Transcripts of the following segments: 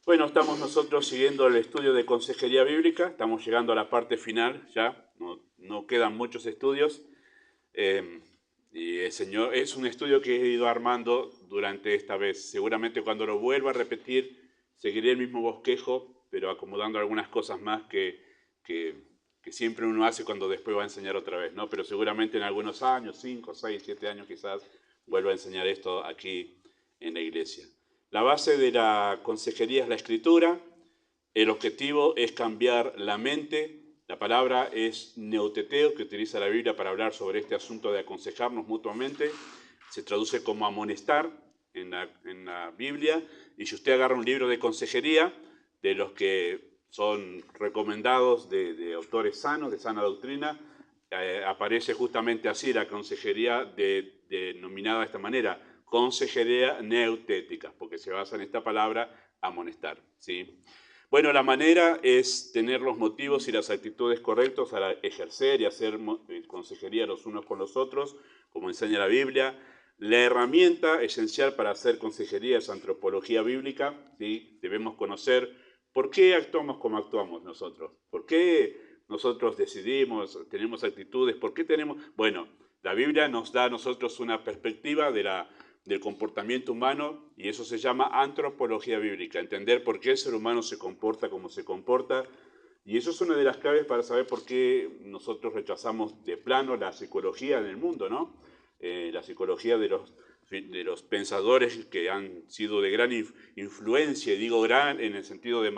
Bueno, estamos nosotros siguiendo el estudio de consejería bíblica, estamos llegando a la parte final ya, no quedan muchos estudios. eh, y el Señor, es un estudio que he ido armando durante esta vez. Seguramente cuando lo vuelva a repetir, seguiré el mismo bosquejo, pero acomodando algunas cosas más que, que siempre uno hace cuando después va a enseñar otra vez, ¿no? Pero seguramente en algunos años, 5, 6, 7 años quizás, vuelva a enseñar esto aquí en la iglesia. La base de la consejería es la escritura. El objetivo es cambiar la mente. La palabra es neuteteo, que utiliza la Biblia para hablar sobre este asunto de aconsejarnos mutuamente. Se traduce como amonestar en la Biblia. Y si usted agarra un libro de consejería, de los que son recomendados de autores sanos, de sana doctrina, aparece justamente así la consejería denominada de esta manera, consejería neutética, porque se basa en esta palabra amonestar, ¿sí? Bueno, la manera es tener los motivos y las actitudes correctos para ejercer y hacer consejería los unos con los otros, como enseña la Biblia. La herramienta esencial para hacer consejería es antropología bíblica, ¿sí? Debemos conocer por qué actuamos como actuamos nosotros, por qué nosotros decidimos, tenemos actitudes, por qué tenemos... Bueno, la Biblia nos da a nosotros una perspectiva del comportamiento humano y eso se llama antropología bíblica, entender por qué el ser humano se comporta como se comporta. Y eso es una de las claves para saber por qué nosotros rechazamos de plano la psicología en el mundo, ¿no? La psicología de los pensadores que han sido de gran influencia, y digo gran en el sentido de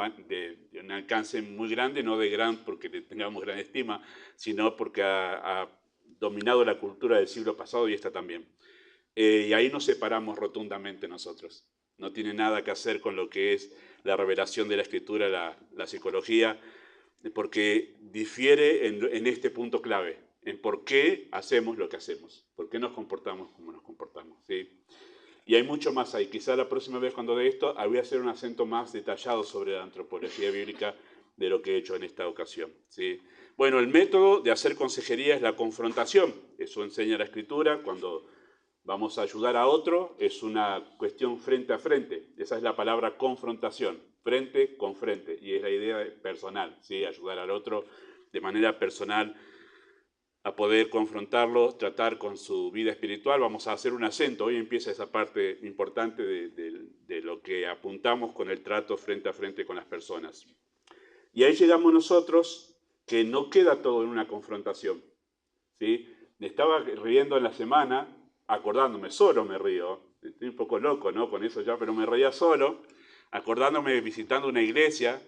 un alcance muy grande, no de gran porque le tengamos gran estima, sino porque ha dominado la cultura del siglo pasado y esta también. Y ahí nos separamos rotundamente nosotros. No tiene nada que hacer con lo que es la revelación de la escritura, la psicología, porque difiere en este punto clave, en por qué hacemos lo que hacemos, por qué nos comportamos como nos comportamos, ¿sí? Y hay mucho más ahí. Quizá la próxima vez cuando de esto, voy a hacer un acento más detallado sobre la antropología bíblica de lo que he hecho en esta ocasión, ¿sí? Bueno, el método de hacer consejería es la confrontación. Eso enseña la escritura. Cuando vamos a ayudar a otro, es una cuestión frente a frente. Esa es la palabra confrontación, frente con frente. Y es la idea personal, ¿sí? Ayudar al otro de manera personal a poder confrontarlo, tratar con su vida espiritual. Vamos a hacer un acento. Hoy empieza esa parte importante de lo que apuntamos con el trato frente a frente con las personas. Y ahí llegamos nosotros, que no queda todo en una confrontación, ¿sí? Me estaba riendo en la semana, acordándome, solo me río, estoy un poco loco, ¿no? Con eso ya, pero me reía solo, acordándome visitando una iglesia,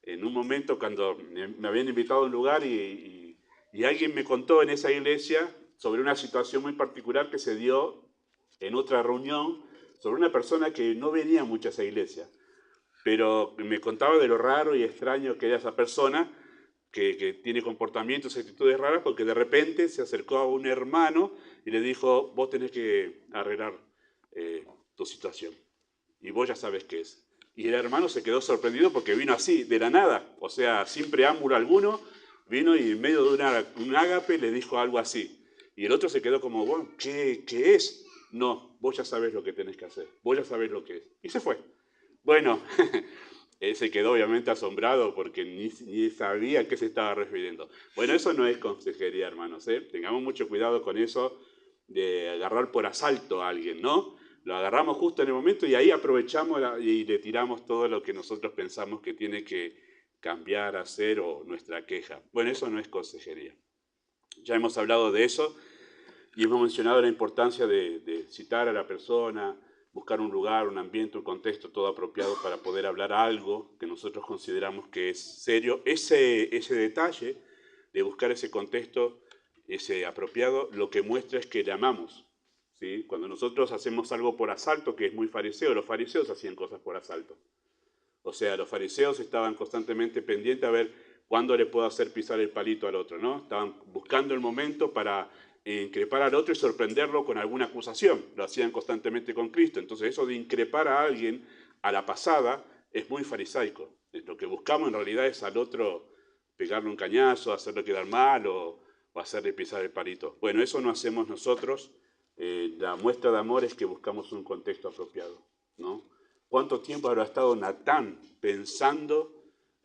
en un momento cuando me habían invitado a un lugar y alguien me contó en esa iglesia sobre una situación muy particular que se dio en otra reunión sobre una persona que no venía mucho a esa iglesia, pero me contaba de lo raro y extraño que era esa persona, que tiene comportamientos y actitudes raras, porque de repente se acercó a un hermano y le dijo, vos tenés que arreglar tu situación, y vos ya sabes qué es. Y el hermano se quedó sorprendido porque vino así, de la nada, o sea, sin preámbulo alguno, vino y en medio de un ágape le dijo algo así. Y el otro se quedó como, bueno, ¿qué es? No, vos ya sabés lo que tenés que hacer, vos ya sabés lo que es. Y se fue. Bueno, él se quedó obviamente asombrado porque ni sabía a qué se estaba refiriendo. Bueno, eso no es consejería, hermanos, ¿eh? Tengamos mucho cuidado con eso de agarrar por asalto a alguien, ¿no? Lo agarramos justo en el momento y ahí aprovechamos y le tiramos todo lo que nosotros pensamos que tiene que cambiar, hacer o nuestra queja. Bueno, eso no es consejería. Ya hemos hablado de eso y hemos mencionado la importancia de citar a la persona, buscar un lugar, un ambiente, un contexto todo apropiado para poder hablar algo que nosotros consideramos que es serio. Ese detalle de buscar ese contexto, ese apropiado, lo que muestra es que le amamos, ¿sí? Cuando nosotros hacemos algo por asalto, que es muy fariseo, los fariseos hacían cosas por asalto. O sea, los fariseos estaban constantemente pendientes a ver cuándo le puedo hacer pisar el palito al otro, ¿no? Estaban buscando el momento para increpar al otro y sorprenderlo con alguna acusación. Lo hacían constantemente con Cristo. Entonces, eso de increpar a alguien a la pasada es muy farisaico. Lo que buscamos en realidad es al otro pegarle un cañazo, hacerlo quedar mal o hacerle pisar el palito. Bueno, eso no hacemos nosotros. La muestra de amor es que buscamos un contexto apropiado, ¿no? ¿Cuánto tiempo habrá estado Natán pensando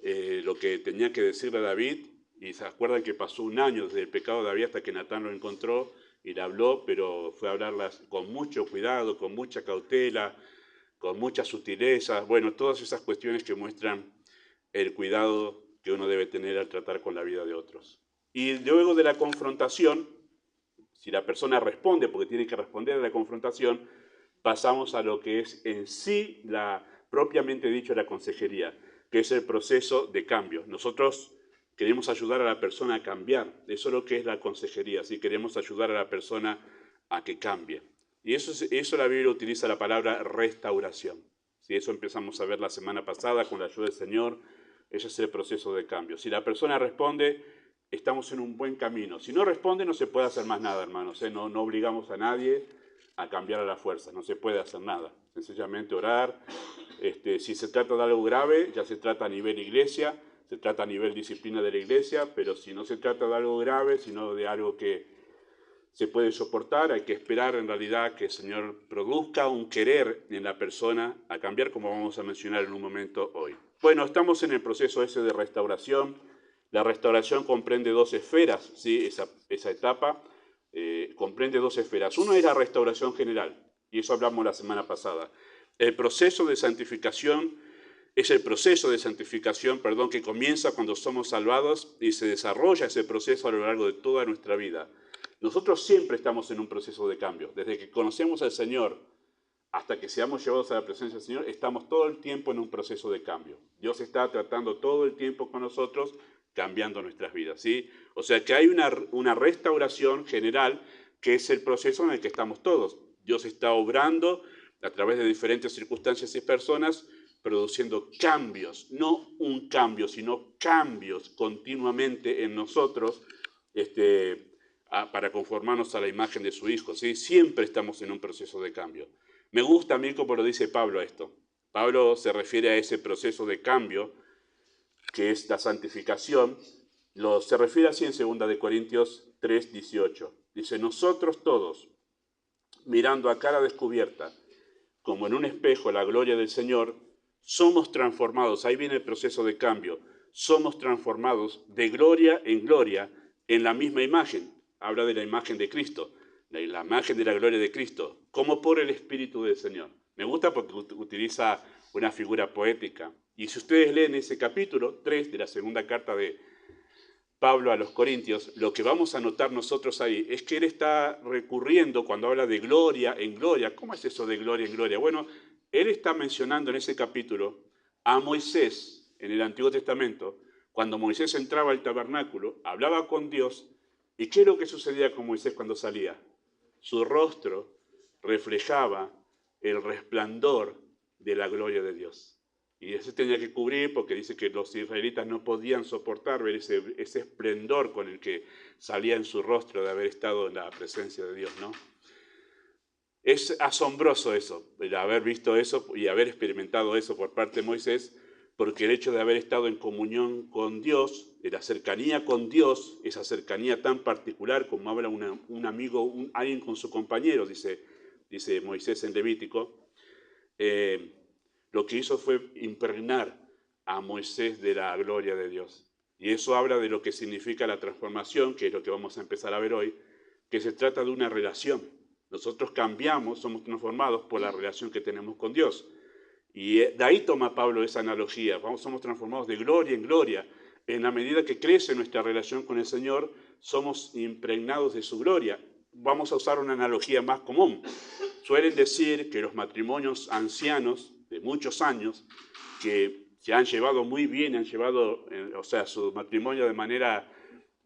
lo que tenía que decirle a David? Y se acuerdan que pasó un año desde el pecado de David hasta que Natán lo encontró y le habló, pero fue a hablarlas con mucho cuidado, con mucha cautela, con mucha sutileza. Bueno, todas esas cuestiones que muestran el cuidado que uno debe tener al tratar con la vida de otros. Y luego de la confrontación, si la persona responde, porque tiene que responder a la confrontación, pasamos a lo que es en sí propiamente dicho la consejería, que es el proceso de cambio. Nosotros queremos ayudar a la persona a cambiar, eso es lo que es la consejería, ¿sí? Queremos ayudar a la persona a que cambie. Y eso la Biblia utiliza la palabra restauración. ¿Sí? Eso empezamos a ver la semana pasada con la ayuda del Señor, ese es el proceso de cambio. Si la persona responde, estamos en un buen camino. Si no responde, no se puede hacer más nada, hermanos. No obligamos a nadie a cambiar a la fuerza, no se puede hacer nada. Sencillamente orar. Si se trata de algo grave, ya se trata a nivel iglesia, se trata a nivel disciplina de la iglesia, pero si no se trata de algo grave, sino de algo que se puede soportar, hay que esperar en realidad que el Señor produzca un querer en la persona a cambiar, como vamos a mencionar en un momento hoy. Bueno, estamos en el proceso ese de restauración. La restauración comprende dos esferas, ¿sí? Esa etapa comprende dos esferas. Una es la restauración general, y eso hablamos la semana pasada. El proceso de santificación es el proceso de santificación, que comienza cuando somos salvados y se desarrolla ese proceso a lo largo de toda nuestra vida. Nosotros siempre estamos en un proceso de cambio. Desde que conocemos al Señor hasta que seamos llevados a la presencia del Señor, estamos todo el tiempo en un proceso de cambio. Dios está tratando todo el tiempo con nosotros, cambiando nuestras vidas, ¿sí? O sea que hay una restauración general que es el proceso en el que estamos todos. Dios está obrando a través de diferentes circunstancias y personas, produciendo cambios, no un cambio, sino cambios continuamente en nosotros, para conformarnos a la imagen de su Hijo, ¿sí? Siempre estamos en un proceso de cambio. Me gusta a mí como lo dice Pablo esto. Pablo se refiere a ese proceso de cambio, que es la santificación, se refiere así en 2 Corintios 3:18. Dice, nosotros todos, mirando a cara descubierta, como en un espejo la gloria del Señor, somos transformados, ahí viene el proceso de cambio, somos transformados de gloria en gloria en la misma imagen. Habla de la imagen de Cristo, de la imagen de la gloria de Cristo, como por el Espíritu del Señor. Me gusta porque utiliza una figura poética. Y si ustedes leen ese capítulo 3 de la segunda carta de Pablo a los Corintios, lo que vamos a notar nosotros ahí es que él está recurriendo cuando habla de gloria en gloria. ¿Cómo es eso de gloria en gloria? Bueno, él está mencionando en ese capítulo a Moisés en el Antiguo Testamento, cuando Moisés entraba al tabernáculo, hablaba con Dios, ¿y qué es lo que sucedía con Moisés cuando salía? Su rostro reflejaba el resplandor de la gloria de Dios. Y eso tenía que cubrir porque dice que los israelitas no podían soportar ver ese esplendor con el que salía en su rostro de haber estado en la presencia de Dios, ¿no? Es asombroso eso, el haber visto eso y haber experimentado eso por parte de Moisés, porque el hecho de haber estado en comunión con Dios, de la cercanía con Dios, esa cercanía tan particular como habla un amigo, alguien con su compañero, dice Moisés en Levítico, lo que hizo fue impregnar a Moisés de la gloria de Dios. Y eso habla de lo que significa la transformación, que es lo que vamos a empezar a ver hoy, que se trata de una relación. Nosotros cambiamos, somos transformados por la relación que tenemos con Dios. Y de ahí toma Pablo esa analogía. Somos transformados de gloria en gloria. En la medida que crece nuestra relación con el Señor, somos impregnados de su gloria. Vamos a usar una analogía más común. Suelen decir que los matrimonios ancianos de muchos años, que se han llevado muy bien, han llevado, su matrimonio de manera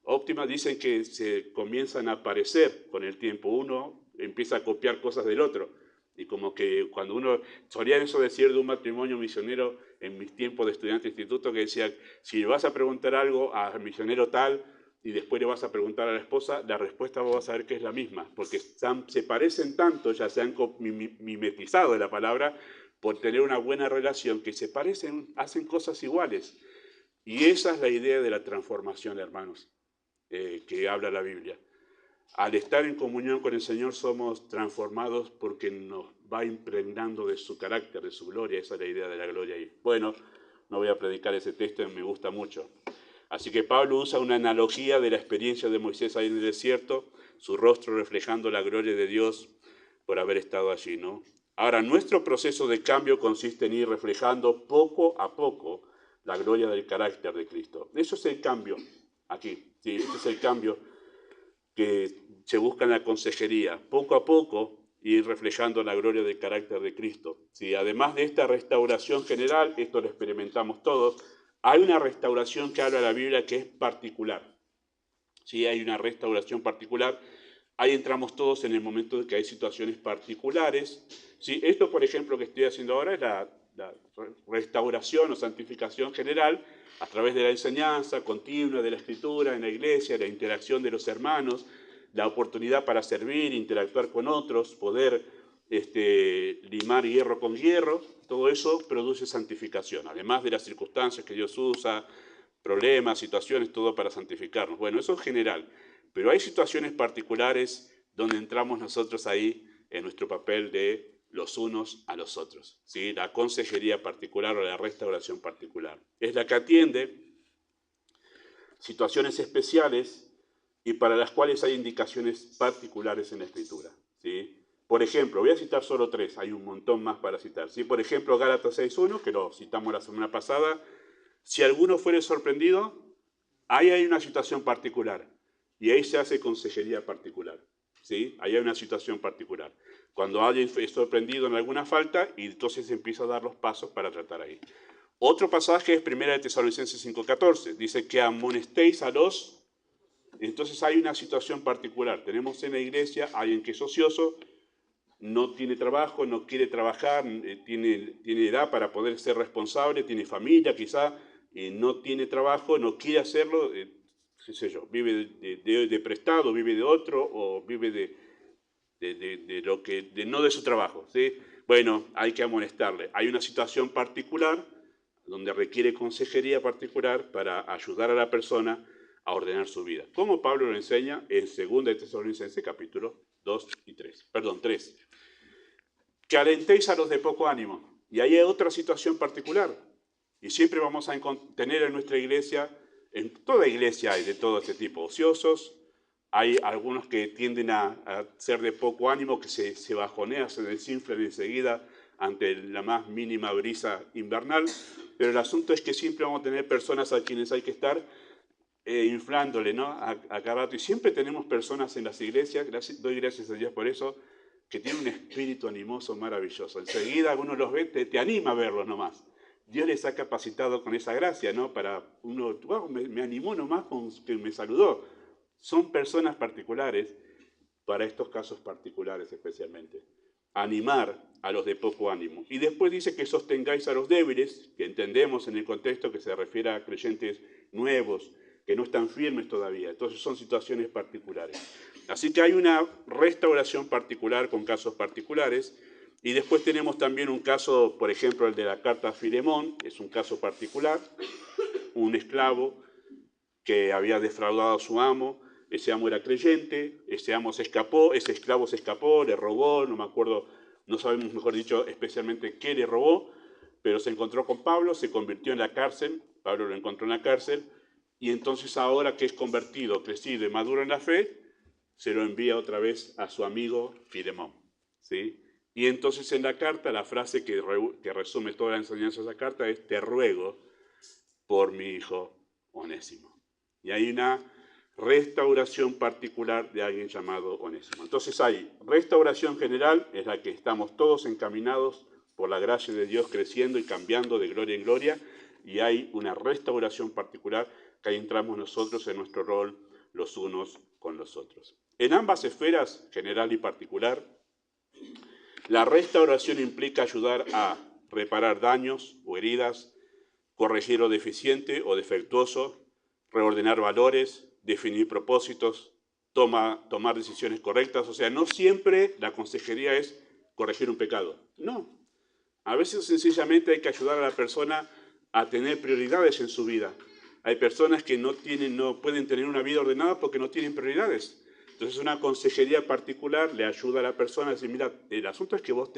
óptima, dicen que se comienzan a parecer con el tiempo. Uno empieza a copiar cosas del otro. Y como que cuando uno, solía eso decir de un matrimonio misionero en mis tiempos de estudiante de instituto, que decía, si le vas a preguntar algo al misionero tal y después le vas a preguntar a la esposa, la respuesta vas a ver que es la misma, porque se parecen tanto, ya se han mimetizado de la palabra, por tener una buena relación, que se parecen, hacen cosas iguales. Y esa es la idea de la transformación, hermanos, que habla la Biblia. Al estar en comunión con el Señor somos transformados porque nos va impregnando de su carácter, de su gloria. Esa es la idea de la gloria ahí. Bueno, no voy a predicar ese texto, me gusta mucho. Así que Pablo usa una analogía de la experiencia de Moisés ahí en el desierto, su rostro reflejando la gloria de Dios por haber estado allí, ¿no? Ahora, nuestro proceso de cambio consiste en ir reflejando poco a poco la gloria del carácter de Cristo. Eso es el cambio aquí, ¿sí? Este es el cambio que se busca en la consejería. Poco a poco ir reflejando la gloria del carácter de Cristo. ¿Sí? Además de esta restauración general, esto lo experimentamos todos, hay una restauración que habla la Biblia que es particular. ¿Sí? Hay una restauración particular. Ahí entramos todos en el momento de que hay situaciones particulares. ¿Sí? Esto, por ejemplo, que estoy haciendo ahora es la restauración o santificación general a través de la enseñanza continua de la Escritura en la iglesia, la interacción de los hermanos, la oportunidad para servir, interactuar con otros, poder limar hierro con hierro. Todo eso produce santificación, además de las circunstancias que Dios usa, problemas, situaciones, todo para santificarnos. Bueno, eso es general, pero hay situaciones particulares donde entramos nosotros ahí en nuestro papel de los unos a los otros, ¿sí? La consejería particular o la restauración particular. Es la que atiende situaciones especiales y para las cuales hay indicaciones particulares en la Escritura, ¿sí? Por ejemplo, voy a citar solo 3, hay un montón más para citar, ¿sí? Por ejemplo, Gálatas 6.1, que lo citamos la semana pasada, si alguno fuere sorprendido, ahí hay una situación particular y ahí se hace consejería particular, ¿sí? Ahí hay una situación particular. Cuando alguien es sorprendido en alguna falta y entonces empieza a dar los pasos para tratar ahí. Otro pasaje es 1 Tesalonicenses 5.14, dice que amonestéis a los... Entonces hay una situación particular. Tenemos en la iglesia a alguien que es ocioso, no tiene trabajo, no quiere trabajar, tiene edad para poder ser responsable, tiene familia quizá, no tiene trabajo, no quiere hacerlo, qué sé yo, vive de prestado, vive de otro o vive no de su trabajo, ¿sí? Bueno, hay que amonestarle. Hay una situación particular donde requiere consejería particular para ayudar a la persona a ordenar su vida. Como Pablo lo enseña en 2 Tesalonicenses capítulo 3. Que alentéis a los de poco ánimo. Y ahí hay otra situación particular. Y siempre vamos a tener en nuestra iglesia, en toda iglesia hay de todo este tipo, ociosos. Hay algunos que tienden a ser de poco ánimo, que se bajonean, se desinflan enseguida ante la más mínima brisa invernal. Pero el asunto es que siempre vamos a tener personas a quienes hay que estar inflándole, ¿no? A cada rato. Y siempre tenemos personas en las iglesias, doy gracias a Dios por eso, que tienen un espíritu animoso maravilloso. Enseguida uno los ve, te anima a verlos nomás. Dios les ha capacitado con esa gracia, ¿no? Para uno, wow, me animó nomás con que me saludó. Son personas particulares para estos casos particulares especialmente. Animar a los de poco ánimo. Y después dice que sostengáis a los débiles, que entendemos en el contexto que se refiere a creyentes nuevos, que no están firmes todavía. Entonces son situaciones particulares. Así que hay una restauración particular con casos particulares. Y después tenemos también un caso, por ejemplo, el de la carta a Filemón, es un caso particular, un esclavo que había defraudado a su amo, ese amo era creyente, ese amo se escapó, ese esclavo se escapó, le robó, no me acuerdo, no sabemos mejor dicho especialmente qué le robó, pero se encontró con Pablo, se convirtió en la cárcel, Pablo lo encontró en la cárcel, y entonces ahora que es convertido, crecido y maduro en la fe, se lo envía otra vez a su amigo Filemón, ¿sí? Y entonces en la carta, la frase que resume toda la enseñanza de esa carta es: te ruego por mi hijo Onésimo. Y hay una restauración particular de alguien llamado Onésimo. Entonces hay restauración general, es la que estamos todos encaminados por la gracia de Dios creciendo y cambiando de gloria en gloria, y hay una restauración particular que ahí entramos nosotros en nuestro rol los unos con los otros. En ambas esferas, general y particular, la restauración implica ayudar a reparar daños o heridas, corregir lo deficiente o defectuoso, reordenar valores, definir propósitos, tomar decisiones correctas. O sea, no siempre la consejería es corregir un pecado. No. A veces sencillamente hay que ayudar a la persona a tener prioridades en su vida. Hay personas que no pueden tener una vida ordenada porque no tienen prioridades. Entonces una consejería particular le ayuda a la persona a decir, mira, el asunto es que vos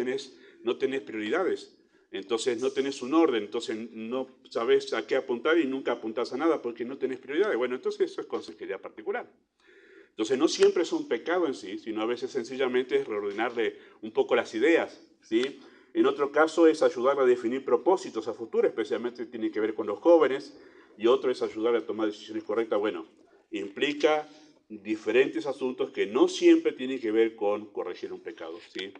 no tenés prioridades, entonces no tenés un orden, entonces no sabés a qué apuntar y nunca apuntás a nada porque no tenés prioridades. Bueno, entonces eso es consejería particular. Entonces no siempre es un pecado en sí, sino a veces sencillamente es reordenarle un poco las ideas, ¿sí? En otro caso es ayudar a definir propósitos a futuro, especialmente tiene que ver con los jóvenes, y otro es ayudar a tomar decisiones correctas. Bueno, implica diferentes asuntos que no siempre tienen que ver con corregir un pecado, ¿sí?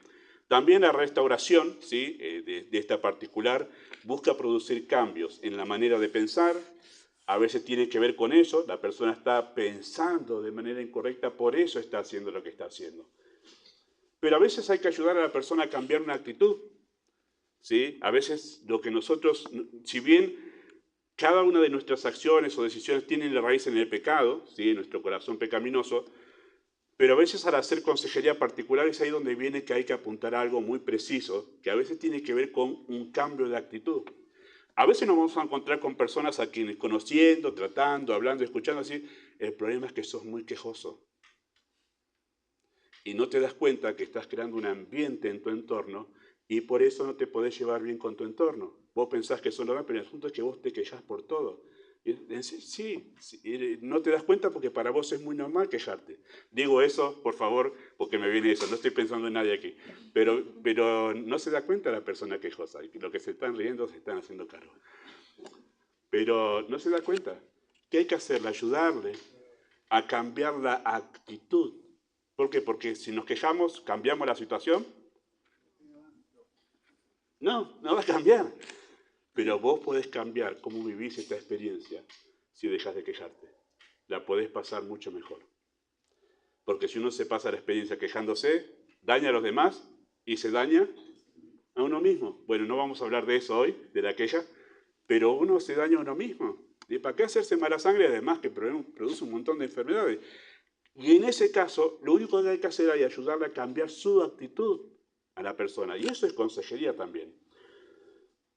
También la restauración, ¿sí? de esta particular, busca producir cambios en la manera de pensar. A veces tiene que ver con eso, la persona está pensando de manera incorrecta, por eso está haciendo lo que está haciendo. Pero a veces hay que ayudar a la persona a cambiar una actitud, ¿sí? A veces lo que nosotros, si bien cada una de nuestras acciones o decisiones tienen la raíz en el pecado, ¿sí? En nuestro corazón pecaminoso, pero a veces al hacer consejería particular es ahí donde viene que hay que apuntar a algo muy preciso, que a veces tiene que ver con un cambio de actitud. A veces nos vamos a encontrar con personas a quienes conociendo, tratando, hablando, escuchando así, el problema es que sos muy quejoso. Y no te das cuenta que estás creando un ambiente en tu entorno y por eso no te podés llevar bien con tu entorno. Vos pensás que eso es normal, pero el asunto es que vos te quejás por todo. Sí, no te das cuenta porque para vos es muy normal quejarte. Digo eso, por favor, porque me viene eso, no estoy pensando en nadie aquí. Pero no se da cuenta la persona quejosa, y lo que se están riendo se están haciendo cargo. Pero no se da cuenta. ¿Qué hay que hacerle? Ayudarle a cambiar la actitud. ¿Por qué? Porque si nos quejamos, ¿cambiamos la situación? No, no va a cambiar. Pero vos podés cambiar cómo vivís esta experiencia si dejas de quejarte. La podés pasar mucho mejor. Porque si uno se pasa la experiencia quejándose, daña a los demás y se daña a uno mismo. Bueno, no vamos a hablar de eso hoy, de la queja, pero uno se daña a uno mismo. ¿Y para qué hacerse mala sangre? Además que produce un montón de enfermedades. Y en ese caso, lo único que hay que hacer es ayudarle a cambiar su actitud a la persona. Y eso es consejería también.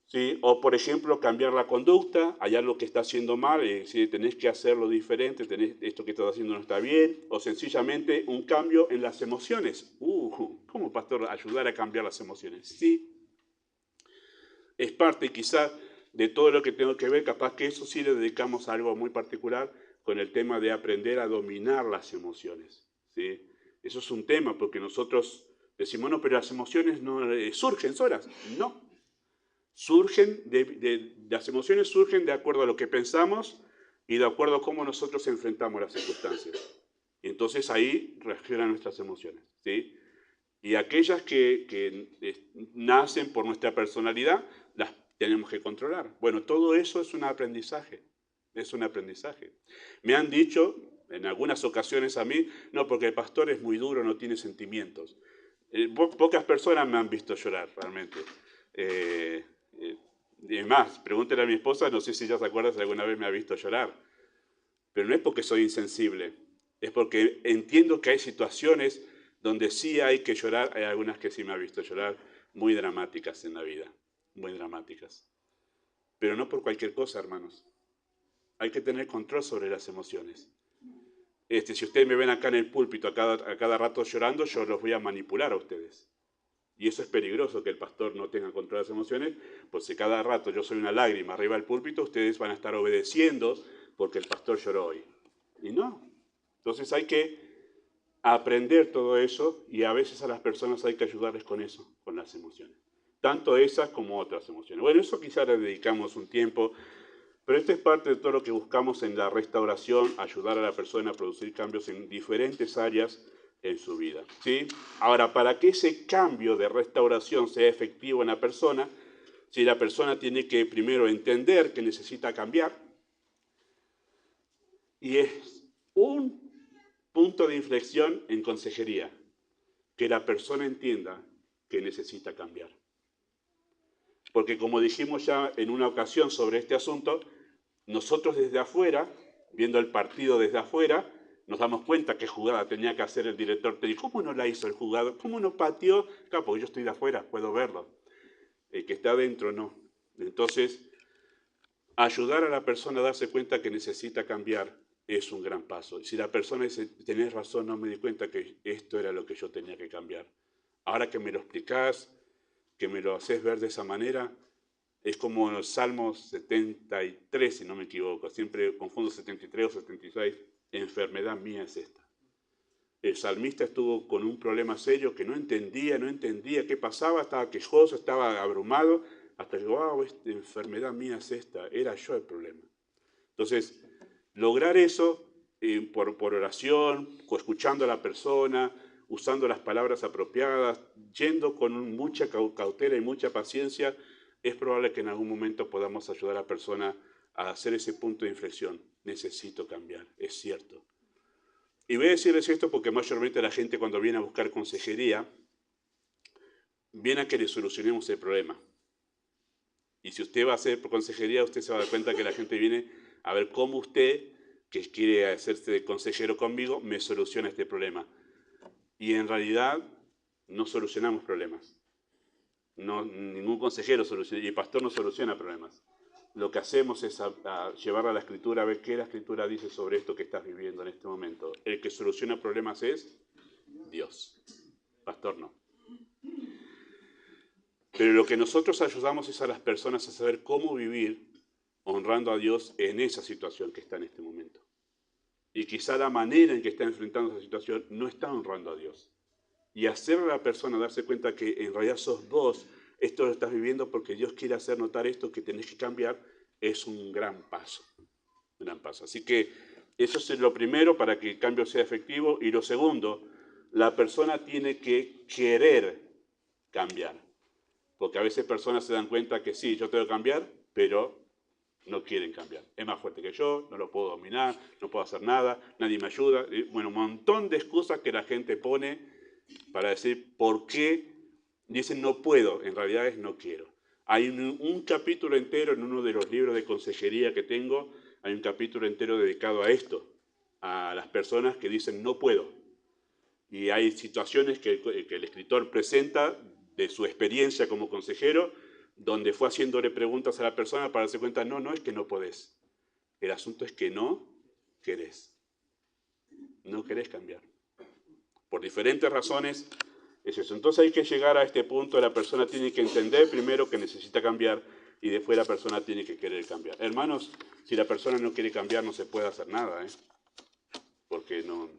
¿Sí? O, por ejemplo, cambiar la conducta, hallar lo que está haciendo mal, si tenés que hacerlo diferente, esto que estás haciendo no está bien, o sencillamente un cambio en las emociones. ¿Cómo, pastor, ayudar a cambiar las emociones? Sí, es parte quizás de todo lo que tengo que ver, capaz que eso sí le dedicamos a algo muy particular con el tema de aprender a dominar las emociones. ¿Sí? Eso es un tema, porque nosotros decimos, no, pero las emociones no surgen solas. No, las emociones surgen de acuerdo a lo que pensamos y de acuerdo a cómo nosotros enfrentamos las circunstancias. Y entonces ahí reaccionan nuestras emociones, ¿sí? Y aquellas que nacen por nuestra personalidad, las tenemos que controlar. Bueno, todo eso es un aprendizaje, es un aprendizaje. Me han dicho en algunas ocasiones a mí, no, porque el pastor es muy duro, no tiene sentimientos. Pocas personas me han visto llorar, realmente. Es más, pregúntele a mi esposa, no sé si ella se acuerda si alguna vez me ha visto llorar. Pero no es porque soy insensible, es porque entiendo que hay situaciones donde sí hay que llorar, hay algunas que sí me ha visto llorar, muy dramáticas en la vida, muy dramáticas. Pero no por cualquier cosa, hermanos. Hay que tener control sobre las emociones. Si ustedes me ven acá en el púlpito a cada rato llorando, yo los voy a manipular a ustedes. Y eso es peligroso, que el pastor no tenga control de las emociones, pues si cada rato yo soy una lágrima arriba del púlpito, ustedes van a estar obedeciendo porque el pastor lloró hoy. Y no. Entonces hay que aprender todo eso y a veces a las personas hay que ayudarles con eso, con las emociones. Tanto esas como otras emociones. Bueno, eso quizá le dedicamos un tiempo, pero esto es parte de todo lo que buscamos en la restauración, ayudar a la persona a producir cambios en diferentes áreas en su vida. ¿Sí? Ahora, para que ese cambio de restauración sea efectivo en la persona, si la persona tiene que primero entender que necesita cambiar, y es un punto de inflexión en consejería, que la persona entienda que necesita cambiar. Porque como dijimos ya en una ocasión sobre este asunto, nosotros desde afuera, viendo el partido desde afuera, nos damos cuenta qué jugada tenía que hacer el director técnico. ¿Cómo no la hizo el jugador? ¿Cómo no pateó? Claro, porque yo estoy de afuera, puedo verlo. El que está adentro no. Entonces, ayudar a la persona a darse cuenta que necesita cambiar es un gran paso. Si la persona dice, tenés razón, no me di cuenta que esto era lo que yo tenía que cambiar. Ahora que me lo explicás, que me lo haces ver de esa manera, es como en los Salmos 73, si no me equivoco, siempre confundo 73 o 76, enfermedad mía es esta. El salmista estuvo con un problema serio que no entendía qué pasaba, estaba quejoso, estaba abrumado, hasta que, wow, esta enfermedad mía es esta, era yo el problema. Entonces, lograr eso por oración, escuchando a la persona, usando las palabras apropiadas, yendo con mucha cautela y mucha paciencia, es probable que en algún momento podamos ayudar a la persona a hacer ese punto de inflexión. Necesito cambiar, es cierto. Y voy a decirles esto porque mayormente la gente cuando viene a buscar consejería, viene a que le solucionemos el problema. Y si usted va a hacer consejería, usted se va a dar cuenta que la gente viene a ver cómo usted, que quiere hacerse consejero conmigo, me soluciona este problema. Y en realidad no solucionamos problemas. No, ningún consejero soluciona, y el pastor no soluciona problemas. Lo que hacemos es llevar a la Escritura, a ver qué la Escritura dice sobre esto que estás viviendo en este momento. El que soluciona problemas es Dios. Pastor no. Pero lo que nosotros ayudamos es a las personas a saber cómo vivir honrando a Dios en esa situación que está en este momento. Y quizá la manera en que está enfrentando esa situación no está honrando a Dios. Y hacer a la persona darse cuenta que en realidad sos vos, esto lo estás viviendo porque Dios quiere hacer notar esto que tenés que cambiar, es un gran paso. Un gran paso. Así que eso es lo primero para que el cambio sea efectivo. Y lo segundo, la persona tiene que querer cambiar. Porque a veces personas se dan cuenta que sí, yo tengo que cambiar, pero no quieren cambiar. Es más fuerte que yo, no lo puedo dominar, no puedo hacer nada, nadie me ayuda. Bueno, un montón de excusas que la gente pone para decir por qué. Dicen no puedo, en realidad es no quiero. Hay un capítulo entero en uno de los libros de consejería que tengo, hay un capítulo entero dedicado a esto, a las personas que dicen no puedo. Y hay situaciones que el escritor presenta de su experiencia como consejero, donde fue haciéndole preguntas a la persona para darse cuenta, no es que no podés. El asunto es que no querés. No querés cambiar. Por diferentes razones es eso. Entonces hay que llegar a este punto, la persona tiene que entender primero que necesita cambiar y después la persona tiene que querer cambiar. Hermanos, si la persona no quiere cambiar no se puede hacer nada, porque no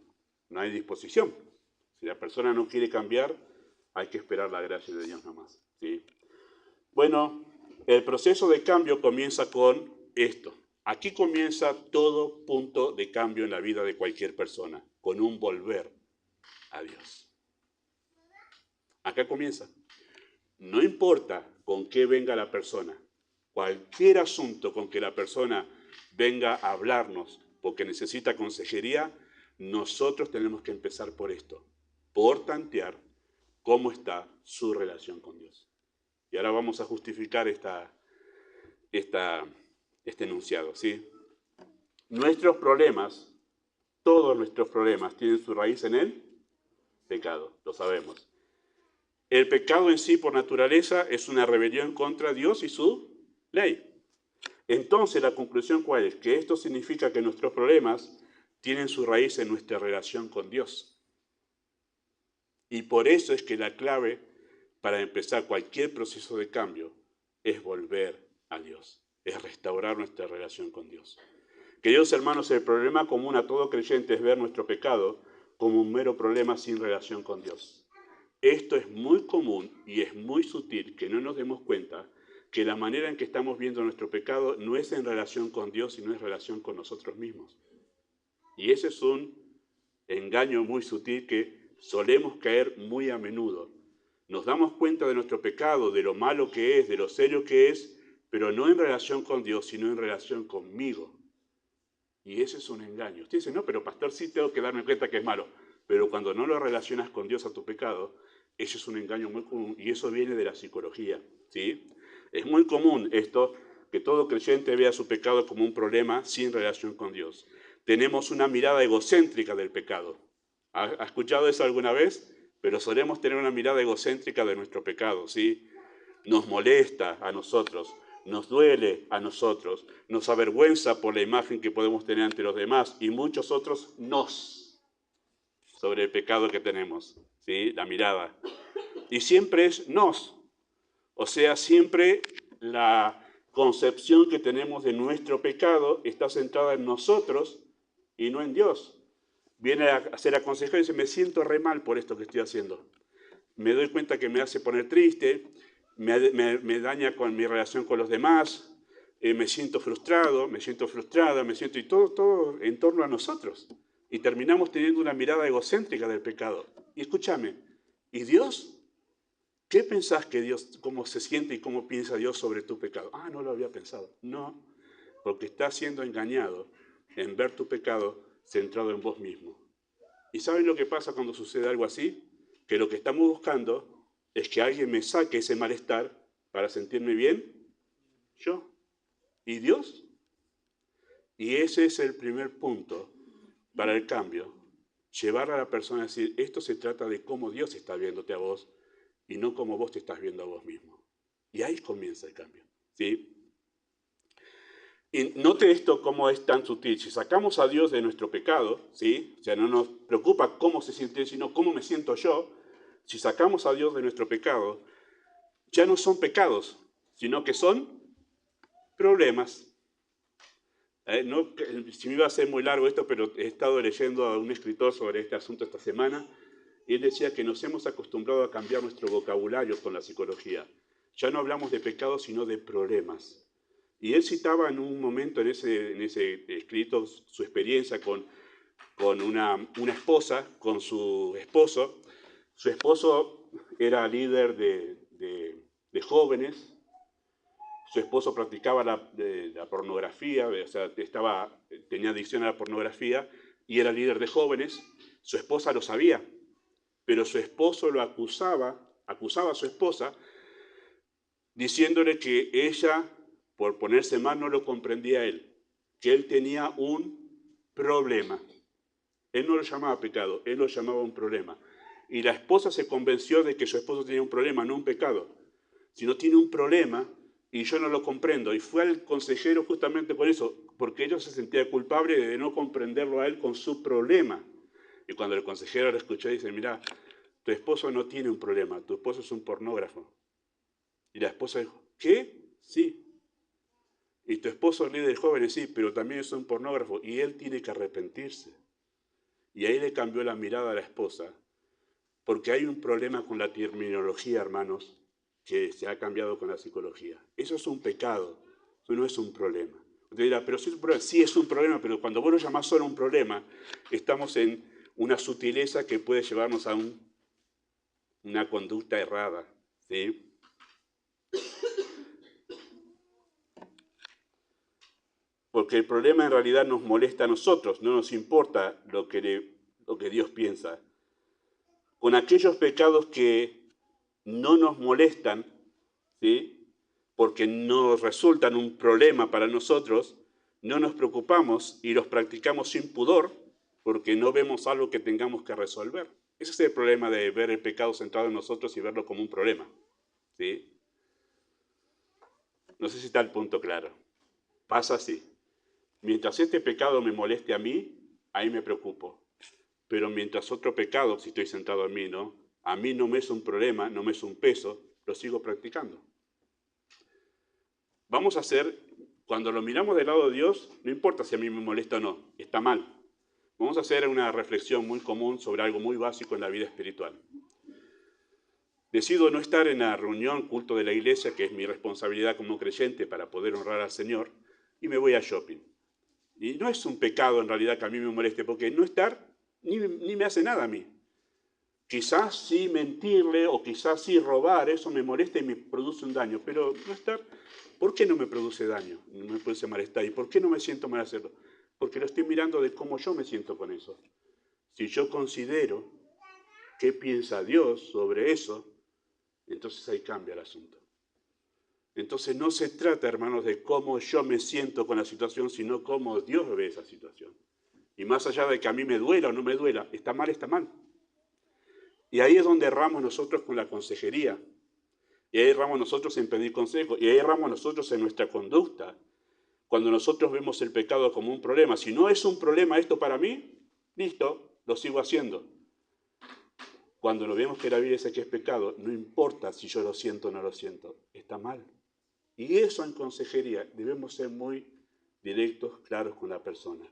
hay disposición. Si la persona no quiere cambiar, hay que esperar la gracia de Dios nomás, ¿sí? Bueno, el proceso de cambio comienza con esto. Aquí comienza todo punto de cambio en la vida de cualquier persona, con un volver a Dios. Acá comienza. No importa con qué venga la persona, cualquier asunto con que la persona venga a hablarnos porque necesita consejería, nosotros tenemos que empezar por esto, por tantear cómo está su relación con Dios. Y ahora vamos a justificar este enunciado, ¿sí? Nuestros problemas, todos nuestros problemas, tienen su raíz en el pecado, lo sabemos. El pecado en sí, por naturaleza, es una rebelión contra Dios y su ley. Entonces, la conclusión, ¿cuál es? Que esto significa que nuestros problemas tienen su raíz en nuestra relación con Dios. Y por eso es que la clave para empezar cualquier proceso de cambio es volver a Dios, es restaurar nuestra relación con Dios. Queridos hermanos, el problema común a todo creyente es ver nuestro pecado como un mero problema sin relación con Dios. Esto es muy común y es muy sutil que no nos demos cuenta que la manera en que estamos viendo nuestro pecado no es en relación con Dios, sino en relación con nosotros mismos. Y ese es un engaño muy sutil que solemos caer muy a menudo. Nos damos cuenta de nuestro pecado, de lo malo que es, de lo serio que es, pero no en relación con Dios, sino en relación conmigo. Y ese es un engaño. Usted dice, no, pero pastor, sí tengo que darme cuenta que es malo. Pero cuando no lo relacionas con Dios a tu pecado, eso es un engaño muy común y eso viene de la psicología, ¿sí? Es muy común esto, que todo creyente vea su pecado como un problema sin relación con Dios. Tenemos una mirada egocéntrica del pecado. ¿Ha escuchado eso alguna vez? Pero solemos tener una mirada egocéntrica de nuestro pecado, ¿sí? Nos molesta a nosotros, nos duele a nosotros, nos avergüenza por la imagen que podemos tener ante los demás y muchos otros sobre el pecado que tenemos, ¿sí? La mirada. Y siempre es nos, o sea, siempre la concepción que tenemos de nuestro pecado está centrada en nosotros y no en Dios. Viene a ser aconsejado y dice, me siento re mal por esto que estoy haciendo. Me doy cuenta que me hace poner triste, me daña con mi relación con los demás, me siento frustrado, me siento frustrada, y todo en torno a nosotros. Y terminamos teniendo una mirada egocéntrica del pecado. Y escúchame, ¿y Dios? ¿Qué pensás que Dios, cómo se siente y cómo piensa Dios sobre tu pecado? Ah, no lo había pensado. No, porque estás siendo engañado en ver tu pecado centrado en vos mismo. ¿Y saben lo que pasa cuando sucede algo así? Que lo que estamos buscando es que alguien me saque ese malestar para sentirme bien, yo. ¿Y Dios? Y ese es el primer punto para el cambio. Llevar a la persona a decir, esto se trata de cómo Dios está viéndote a vos y no cómo vos te estás viendo a vos mismo. Y ahí comienza el cambio, ¿sí? Y note esto cómo es tan sutil. Si sacamos a Dios de nuestro pecado, ¿sí? O sea, no nos preocupa cómo se siente, sino cómo me siento yo. Si sacamos a Dios de nuestro pecado, ya no son pecados, sino que son problemas. No, si me iba a hacer muy largo esto, pero he estado leyendo a un escritor sobre este asunto esta semana, y él decía que nos hemos acostumbrado a cambiar nuestro vocabulario con la psicología. Ya no hablamos de pecados, sino de problemas. Y él citaba en un momento en ese escrito su experiencia con una esposa, con su esposo. Su esposo era líder de jóvenes. Su esposo practicaba la pornografía, o sea, tenía adicción a la pornografía y era líder de jóvenes. Su esposa lo sabía, pero su esposo lo acusaba a su esposa, diciéndole que ella, por ponerse mal, no lo comprendía a él, que él tenía un problema. Él no lo llamaba pecado, él lo llamaba un problema. Y la esposa se convenció de que su esposo tenía un problema, no un pecado, sino tiene un problema y yo no lo comprendo. Y fue al consejero justamente por eso, porque ella se sentía culpable de no comprenderlo a él con su problema. Y cuando el consejero lo escuchó, dice, mira, tu esposo no tiene un problema, tu esposo es un pornógrafo. Y la esposa dijo, ¿qué? Sí. Y tu esposo es líder de jóvenes, sí, pero también es un pornógrafo y él tiene que arrepentirse. Y ahí le cambió la mirada a la esposa, porque hay un problema con la terminología, hermanos, que se ha cambiado con la psicología. Eso es un pecado, eso no es un problema. Usted dirá, pero sí es un problema. Sí es un problema, pero cuando vos lo llamás solo un problema, estamos en una sutileza que puede llevarnos a una conducta errada, ¿sí? Porque el problema en realidad nos molesta a nosotros, no nos importa lo que Dios piensa. Con aquellos pecados que no nos molestan, ¿sí? Porque no resultan un problema para nosotros, no nos preocupamos y los practicamos sin pudor porque no vemos algo que tengamos que resolver. Ese es el problema de ver el pecado centrado en nosotros y verlo como un problema, ¿sí? No sé si está el punto claro. Pasa así. Mientras este pecado me moleste a mí, ahí me preocupo. Pero mientras otro pecado, si estoy centrado en mí, ¿no? A mí no me es un problema, no me es un peso, lo sigo practicando. Vamos a hacer, cuando lo miramos del lado de Dios, no importa si a mí me molesta o no, está mal. Vamos a hacer una reflexión muy común sobre algo muy básico en la vida espiritual. Decido no estar en la reunión, culto de la iglesia, que es mi responsabilidad como creyente para poder honrar al Señor, y me voy a shopping. Y no es un pecado en realidad que a mí me moleste, porque no estar ni me hace nada a mí. Quizás sí mentirle o quizás sí robar, eso me molesta y me produce un daño, pero no estar, ¿por qué no me produce daño? No me produce malestar. ¿Y por qué no me siento mal hacerlo? Porque lo estoy mirando de cómo yo me siento con eso. Si yo considero qué piensa Dios sobre eso, entonces ahí cambia el asunto. Entonces no se trata, hermanos, de cómo yo me siento con la situación, sino cómo Dios ve esa situación. Y más allá de que a mí me duela o no me duela, está mal, está mal. Y ahí es donde erramos nosotros con la consejería. Y ahí erramos nosotros en pedir consejo. Y ahí erramos nosotros en nuestra conducta. Cuando nosotros vemos el pecado como un problema. Si no es un problema esto para mí, listo, lo sigo haciendo. Cuando lo vemos que la Biblia dice que es pecado, no importa si yo lo siento o no lo siento, está mal. Y eso en consejería, debemos ser muy directos, claros con la persona.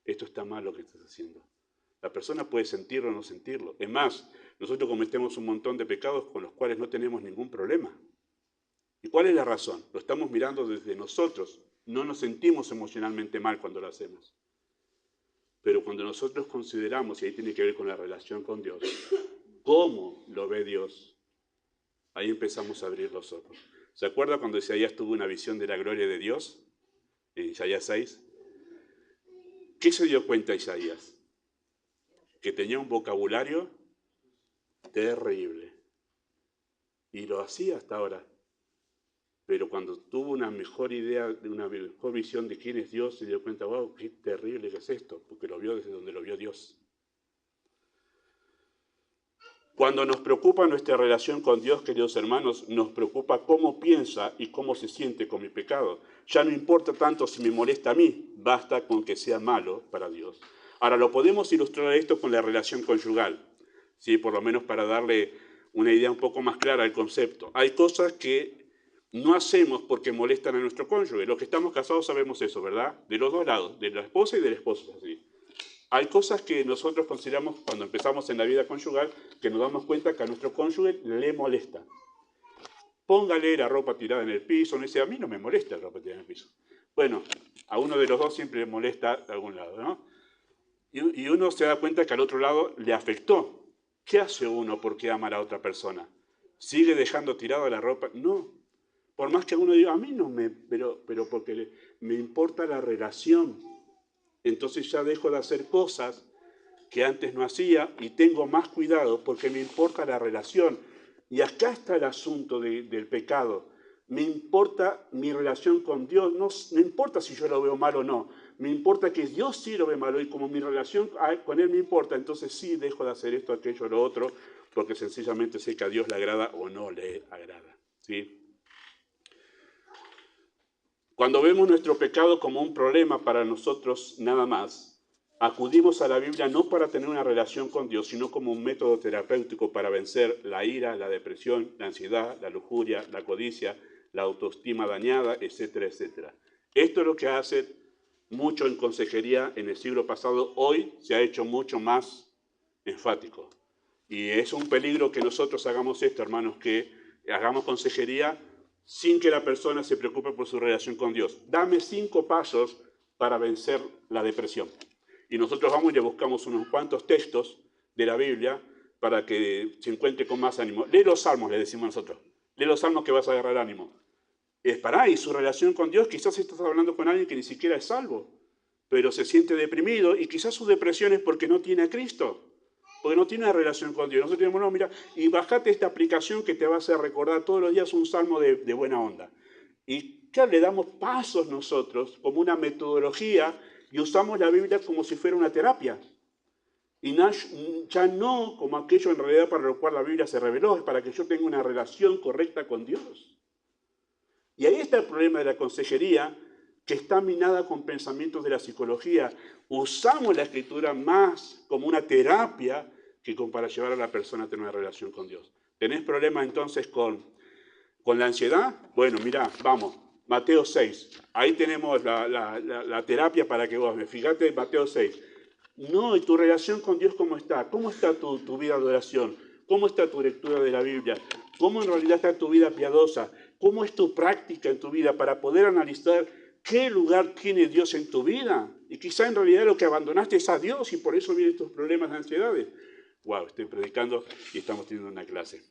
Esto está mal lo que estás haciendo. La persona puede sentirlo o no sentirlo. Es más, nosotros cometemos un montón de pecados con los cuales no tenemos ningún problema. ¿Y cuál es la razón? Lo estamos mirando desde nosotros. No nos sentimos emocionalmente mal cuando lo hacemos. Pero cuando nosotros consideramos, y ahí tiene que ver con la relación con Dios, cómo lo ve Dios, ahí empezamos a abrir los ojos. ¿Se acuerda cuando Isaías tuvo una visión de la gloria de Dios? En Isaías 6. ¿Qué se dio cuenta Isaías? Que tenía un vocabulario terrible. Y lo hacía hasta ahora. Pero cuando tuvo una mejor idea, una mejor visión de quién es Dios, se dio cuenta, wow, qué terrible que es esto, porque lo vio desde donde lo vio Dios. Cuando nos preocupa nuestra relación con Dios, queridos hermanos, nos preocupa cómo piensa y cómo se siente con mi pecado. Ya no importa tanto si me molesta a mí, basta con que sea malo para Dios. Ahora, lo podemos ilustrar esto con la relación conyugal, ¿sí? Por lo menos para darle una idea un poco más clara al concepto. Hay cosas que no hacemos porque molestan a nuestro cónyuge. Los que estamos casados sabemos eso, ¿verdad? De los dos lados, de la esposa y del esposo, ¿sí? Hay cosas que nosotros consideramos cuando empezamos en la vida conyugal que nos damos cuenta que a nuestro cónyuge le molesta. Póngale la ropa tirada en el piso, no dice, a mí no me molesta la ropa tirada en el piso. Bueno, a uno de los dos siempre le molesta de algún lado, ¿no? Y uno se da cuenta que al otro lado le afectó. ¿Qué hace uno porque ama a la otra persona? ¿Sigue dejando tirada la ropa? No. Por más que uno diga, a mí no me... Pero porque me importa la relación. Entonces ya dejo de hacer cosas que antes no hacía y tengo más cuidado porque me importa la relación. Y acá está el asunto del pecado. Me importa mi relación con Dios. No importa si yo lo veo mal o no. Me importa que Dios sí lo ve malo y como mi relación con Él me importa, entonces sí dejo de hacer esto, aquello, lo otro, porque sencillamente sé que a Dios le agrada o no le agrada. ¿Sí? Cuando vemos nuestro pecado como un problema para nosotros nada más, acudimos a la Biblia no para tener una relación con Dios, sino como un método terapéutico para vencer la ira, la depresión, la ansiedad, la lujuria, la codicia, la autoestima dañada, etcétera, etcétera. Esto es lo que hace mucho en consejería en el siglo pasado. Hoy se ha hecho mucho más enfático. Y es un peligro que nosotros hagamos esto, hermanos, que hagamos consejería sin que la persona se preocupe por su relación con Dios. Dame 5 pasos para vencer la depresión. Y nosotros vamos y le buscamos unos cuantos textos de la Biblia para que se encuentre con más ánimo. Lee los salmos, le decimos nosotros. Lee los salmos que vas a agarrar ánimo. Y su relación con Dios, quizás estás hablando con alguien que ni siquiera es salvo, pero se siente deprimido y quizás su depresión es porque no tiene a Cristo. Porque no tiene una relación con Dios. Nosotros decimos, no, mira, y bajate esta aplicación que te va a hacer recordar todos los días un salmo de buena onda. Y ya le damos pasos nosotros como una metodología y usamos la Biblia como si fuera una terapia. Y ya no como aquello en realidad para lo cual la Biblia se reveló, es para que yo tenga una relación correcta con Dios. Y ahí está el problema de la consejería, que está minada con pensamientos de la psicología. Usamos la escritura más como una terapia que como para llevar a la persona a tener una relación con Dios. ¿Tenés problemas entonces con la ansiedad? Bueno, mirá, vamos, Mateo 6. Ahí tenemos la terapia para que vos, fíjate, Mateo 6. No, ¿y tu relación con Dios cómo está? ¿Cómo está tu vida de oración? ¿Cómo está tu lectura de la Biblia? ¿Cómo en realidad está tu vida piadosa? ¿Cómo es tu práctica en tu vida para poder analizar qué lugar tiene Dios en tu vida? Y quizá en realidad lo que abandonaste es a Dios y por eso vienen estos problemas de ansiedades. Wow, estoy predicando y estamos teniendo una clase.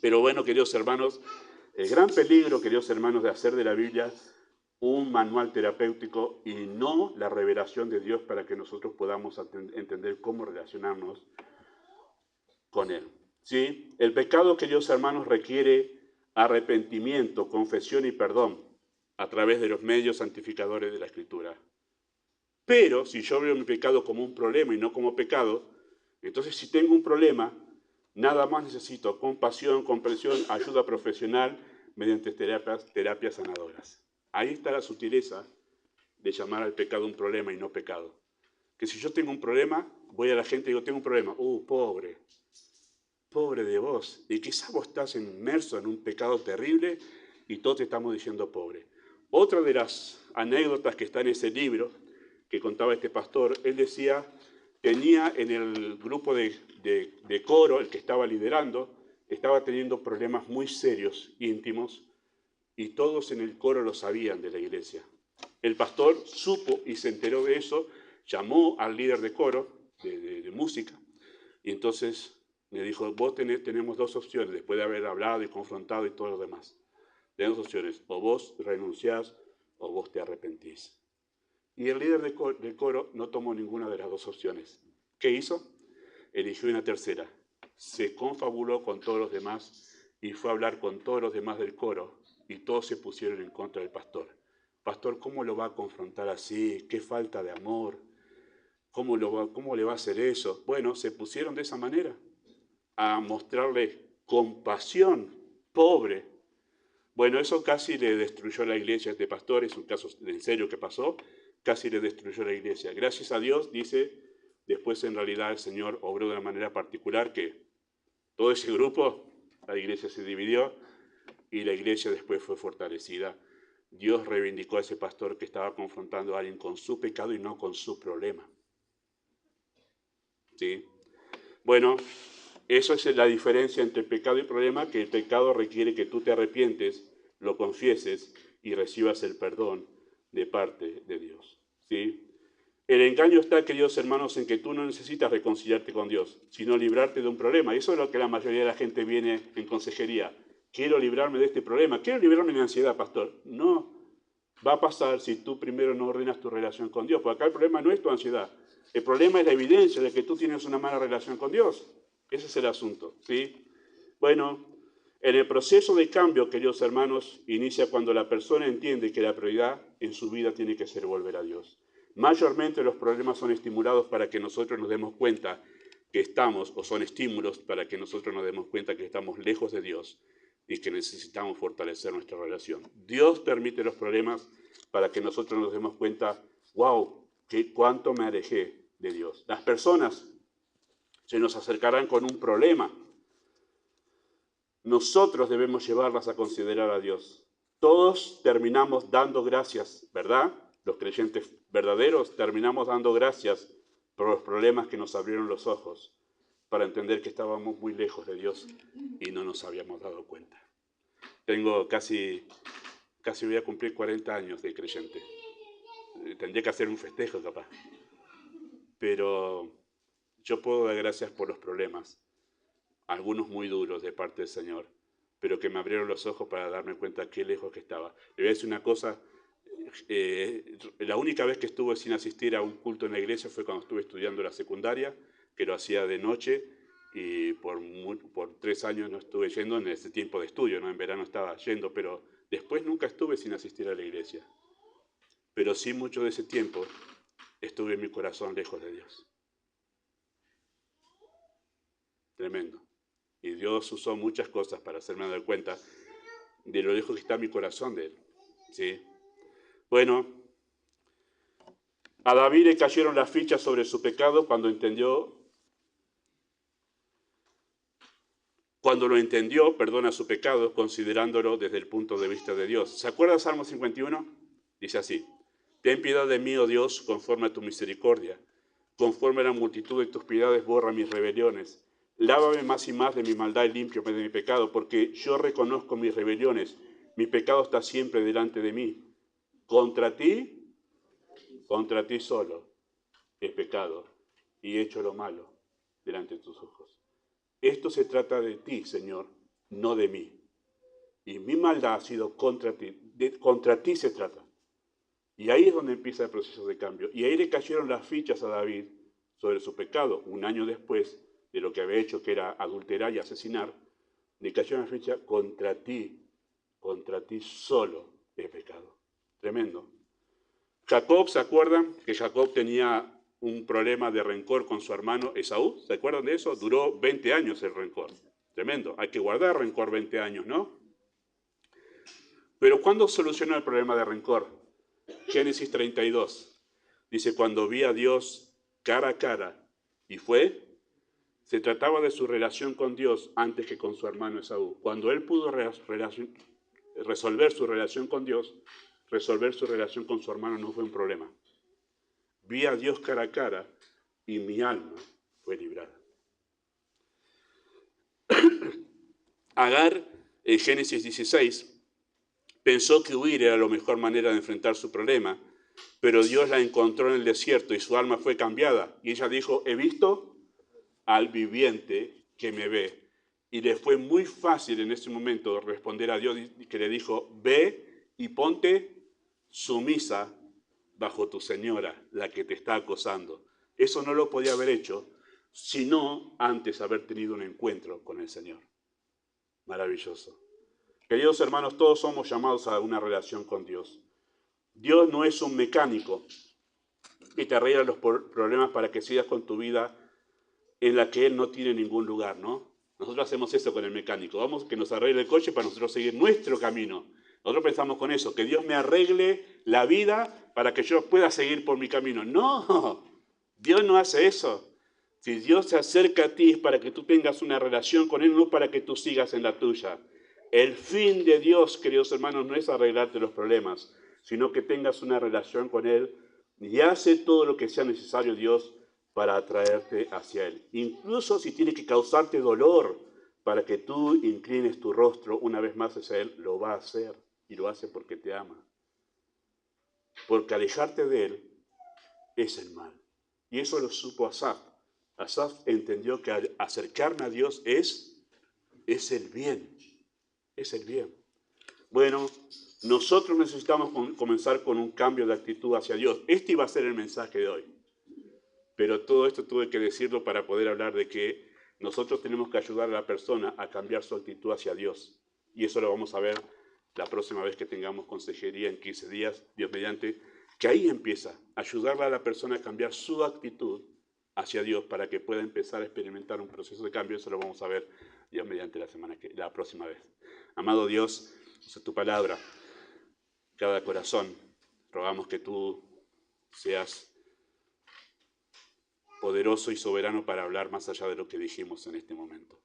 Pero bueno, queridos hermanos, el gran peligro, queridos hermanos, de hacer de la Biblia un manual terapéutico y no la revelación de Dios para que nosotros podamos entender cómo relacionarnos con Él. ¿Sí? El pecado, queridos hermanos, requiere arrepentimiento, confesión y perdón a través de los medios santificadores de la Escritura. Pero si yo veo mi pecado como un problema y no como pecado, entonces si tengo un problema, Nada más necesito: compasión, comprensión, ayuda profesional mediante terapias sanadoras. Ahí está la sutileza de llamar al pecado un problema y no pecado. Que si yo tengo un problema, voy a la gente y digo, tengo un problema. Pobre, pobre de vos. Y quizás vos estás inmerso en un pecado terrible y todos te estamos diciendo pobre. Otra de las anécdotas que está en ese libro que contaba este pastor, él decía, tenía en el grupo de coro, el que estaba liderando, estaba teniendo problemas muy serios, íntimos, y todos en el coro lo sabían de la iglesia. El pastor supo y se enteró de eso, llamó al líder de coro, de música, y entonces me dijo, vos tenemos dos opciones, después de haber hablado y confrontado y todo lo demás. Tenemos dos opciones: o vos renunciás o vos te arrepentís. Y el líder del coro no tomó ninguna de las dos opciones. ¿Qué hizo? Eligió una tercera. Se confabuló con todos los demás y fue a hablar con todos los demás del coro, y todos se pusieron en contra del pastor. Pastor, ¿cómo lo va a confrontar así? ¡Qué falta de amor! ¿Cómo le va a hacer eso? Bueno, se pusieron de esa manera a mostrarle compasión, pobre. Bueno, eso casi le destruyó la iglesia a este pastor, es un caso en serio que pasó, casi le destruyó la iglesia. Gracias a Dios, dice, después en realidad el Señor obró de una manera particular que todo ese grupo, la iglesia se dividió y la iglesia después fue fortalecida. Dios reivindicó a ese pastor que estaba confrontando a alguien con su pecado y no con su problema. ¿Sí? Bueno, eso es la diferencia entre pecado y problema, que el pecado requiere que tú te arrepientes, lo confieses y recibas el perdón de parte de Dios. ¿Sí? El engaño está, queridos hermanos, en que tú no necesitas reconciliarte con Dios, sino librarte de un problema. Y eso es lo que la mayoría de la gente viene en consejería. Quiero librarme de este problema, quiero librarme de mi ansiedad, pastor. No va a pasar si tú primero no ordenas tu relación con Dios, porque acá el problema no es tu ansiedad. El problema es la evidencia de que tú tienes una mala relación con Dios. Ese es el asunto, ¿sí? Bueno, en el proceso de cambio, queridos hermanos, inicia cuando la persona entiende que la prioridad en su vida tiene que ser volver a Dios. Mayormente los problemas son estimulados para que nosotros nos demos cuenta que estamos, o son estímulos para que nosotros nos demos cuenta que estamos lejos de Dios y que necesitamos fortalecer nuestra relación. Dios permite los problemas para que nosotros nos demos cuenta, wow, cuánto me alejé de Dios. Las personas se nos acercarán con un problema. Nosotros debemos llevarlas a considerar a Dios. Todos terminamos dando gracias, ¿verdad? Los creyentes verdaderos terminamos dando gracias por los problemas que nos abrieron los ojos para entender que estábamos muy lejos de Dios y no nos habíamos dado cuenta. Tengo casi voy a cumplir 40 años de creyente. Tendría que hacer un festejo, capaz. Pero yo puedo dar gracias por los problemas, algunos muy duros de parte del Señor, pero que me abrieron los ojos para darme cuenta qué lejos que estaba. Le voy a decir una cosa, la única vez que estuve sin asistir a un culto en la iglesia fue cuando estuve estudiando la secundaria, que lo hacía de noche, y por 3 años no estuve yendo en ese tiempo de estudio, ¿no? En verano estaba yendo, pero después nunca estuve sin asistir a la iglesia. Pero sí, mucho de ese tiempo estuve en mi corazón lejos de Dios. Tremendo. Y Dios usó muchas cosas para hacerme dar cuenta de lo lejos que está mi corazón de Él. ¿Sí? Bueno, a David le cayeron las fichas sobre su pecado cuando lo entendió, perdona su pecado, considerándolo desde el punto de vista de Dios. ¿Se acuerda Salmo 51? Dice así: ten piedad de mí, oh Dios, conforme a tu misericordia. Conforme a la multitud de tus piedades, borra mis rebeliones. Lávame más y más de mi maldad y límpiame de mi pecado, porque yo reconozco mis rebeliones. Mi pecado está siempre delante de mí. Contra ti solo he pecado y he hecho lo malo delante de tus ojos. Esto se trata de ti, Señor, no de mí. Y mi maldad ha sido contra ti. Contra ti se trata. Y ahí es donde empieza el proceso de cambio. Y ahí le cayeron las fichas a David sobre su pecado. Un año después de lo que había hecho, que era adulterar y asesinar, le cayeron las fichas: contra ti solo he pecado. Tremendo. Jacob, ¿se acuerdan? Que Jacob tenía un problema de rencor con su hermano Esaú. ¿Se acuerdan de eso? Duró 20 años el rencor. Tremendo. Hay que guardar rencor 20 años, ¿no? Pero ¿cuándo solucionó el problema de rencor? Génesis 32. Dice, cuando vi a Dios cara a cara, y se trataba de su relación con Dios antes que con su hermano Esaú. Cuando él pudo resolver su relación con Dios, resolver su relación con su hermano no fue un problema. Vi a Dios cara a cara y mi alma fue librada. Agar, en Génesis 16, pensó que huir era la mejor manera de enfrentar su problema, pero Dios la encontró en el desierto y su alma fue cambiada. Y ella dijo, he visto al viviente que me ve. Y le fue muy fácil en ese momento responder a Dios, que le dijo, ve y ponte sumisa bajo tu señora, la que te está acosando. Eso no lo podía haber hecho, sino antes haber tenido un encuentro con el Señor. Maravilloso. Queridos hermanos, todos somos llamados a una relación con Dios. Dios no es un mecánico que te arregla los problemas para que sigas con tu vida en la que Él no tiene ningún lugar, ¿no? Nosotros hacemos eso con el mecánico. Vamos que nos arregle el coche para nosotros seguir nuestro camino. Nosotros pensamos con eso, que Dios me arregle la vida para que yo pueda seguir por mi camino. No, Dios no hace eso. Si Dios se acerca a ti es para que tú tengas una relación con Él, no para que tú sigas en la tuya. El fin de Dios, queridos hermanos, no es arreglarte los problemas, sino que tengas una relación con Él y hace todo lo que sea necesario Dios para atraerte hacia Él. Incluso si tiene que causarte dolor para que tú inclines tu rostro una vez más hacia Él, lo va a hacer y lo hace porque te ama. Porque alejarte de Él es el mal. Y eso lo supo Asaf. Asaf entendió que al acercarme a Dios es el bien. Es el bien. Bueno, nosotros necesitamos comenzar con un cambio de actitud hacia Dios. Este iba a ser el mensaje de hoy. Pero todo esto tuve que decirlo para poder hablar de que nosotros tenemos que ayudar a la persona a cambiar su actitud hacia Dios. Y eso lo vamos a ver la próxima vez que tengamos consejería en 15 días, Dios mediante, que ahí empieza, ayudarle a la persona a cambiar su actitud hacia Dios para que pueda empezar a experimentar un proceso de cambio. Eso lo vamos a ver, Dios mediante, la próxima vez. Amado Dios, usa tu palabra, cada corazón. Rogamos que tú seas poderoso y soberano para hablar más allá de lo que dijimos en este momento.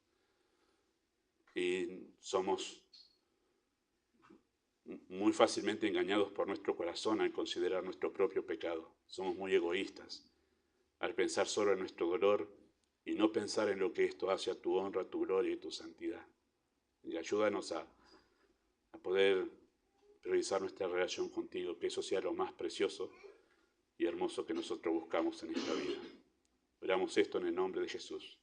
Y somos muy fácilmente engañados por nuestro corazón al considerar nuestro propio pecado. Somos muy egoístas al pensar solo en nuestro dolor y no pensar en lo que esto hace a tu honra, tu gloria y tu santidad. Y ayúdanos a poder priorizar nuestra relación contigo, que eso sea lo más precioso y hermoso que nosotros buscamos en esta vida. Oramos esto en el nombre de Jesús.